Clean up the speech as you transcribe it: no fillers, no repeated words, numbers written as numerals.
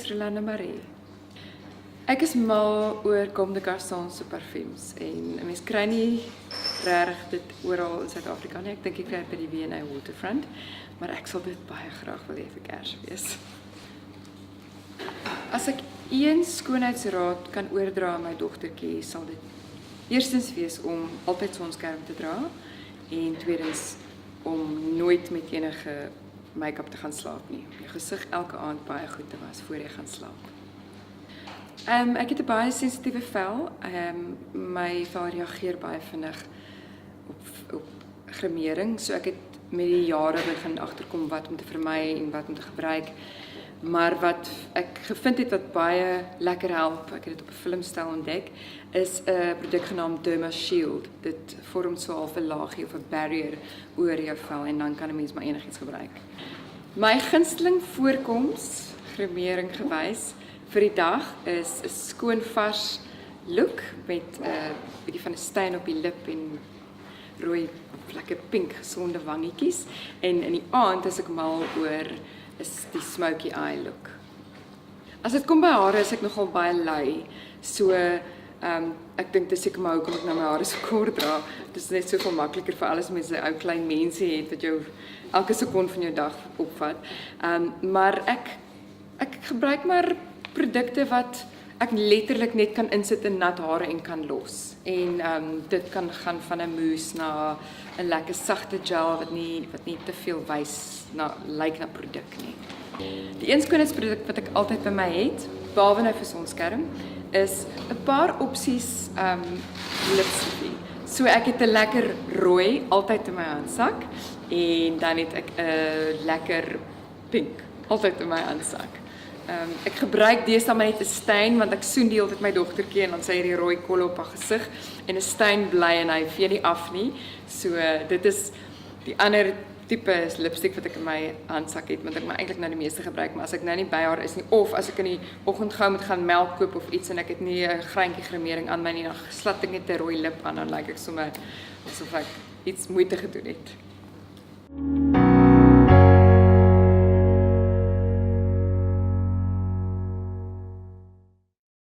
is Rolanda Marie. Ek is mal oor Comme des Garçons se parfums en 'n mens kry nie regtig dit oral in Suid-Afrika nie. Ek dink ek kry dit by die V&A Waterfront, maar ek sal dit baie graag wil hê vir Kers wees. As ek een skoonheidsraad kan oordra aan my dogtertjie, sal dit eerstens wees om altyd sonskerm te dra en tweedens om nooit met enige make-up te gaan slaap nie. Jou gesig elke aand baie goed te was voor jy gaan slaap. Ek het 'n baie sensitiewe vel. My vel reageer baie vinnig op gremering, so ek het met die jare begin agterkom wat om te vermy en wat om te gebruik. Maar wat ek gevind het wat baie lekker help, ek het dit op 'n filmstel ontdek, is 'n produk genaamd Derma Shield. Dit vorm so half 'n laagie of 'n barrier oor jou vel en dan kan 'n mens maar enigiets gebruik. My gunsteling voorkoms, gremering gewys, vir die dag is 'n skoon vars look met 'n bietjie van 'n steen op die lip en rooi lekker pink gesonde wangetjies en in die aand is ek mal oor is die smoky eye look. As dit kom by hare is ek nogal baie lui. So ek dink dis seker maar hoekom ek nou my hare so kort dra. Dit is net soveel makliker vir alles met sy ou klein mensie het wat jou elke sekonde van jou dag opvat. Maar ek gebruik maar produkte wat ek letterlik net kan insit in nat hare en kan los. En dit kan gaan van 'n mousse na 'n lekker sagte gel wat nie te veel lyk na produk nie. Die een skoonheidsproduk wat ek altyd by my het, behalwe nou vir sonskerm, is 'n paar opsies lipstifie. So ek het 'n lekker rooi altyd in my handsak en dan het ek 'n lekker pink altyd in my handsak. Ek gebruik deesdae maar net 'n steen want ek soen die hele tyd my dogtertjie en dan sy hierdie rooi kolle op haar gesig en 'n steen bly en hy vee nie af nie. So dit is die ander tipe lipstick wat ek in my handsak het, want ek maar eintlik nou die meeste gebruik, maar as ek nou nie by haar is nie of as ek in die oggend gou moet gaan melk koop of iets en ek het nie 'n greintjie gremering aan my nie, dan slat ek net 'n rooi lip aan, dan lyk ek sommer asof ek iets moeite gedoen het.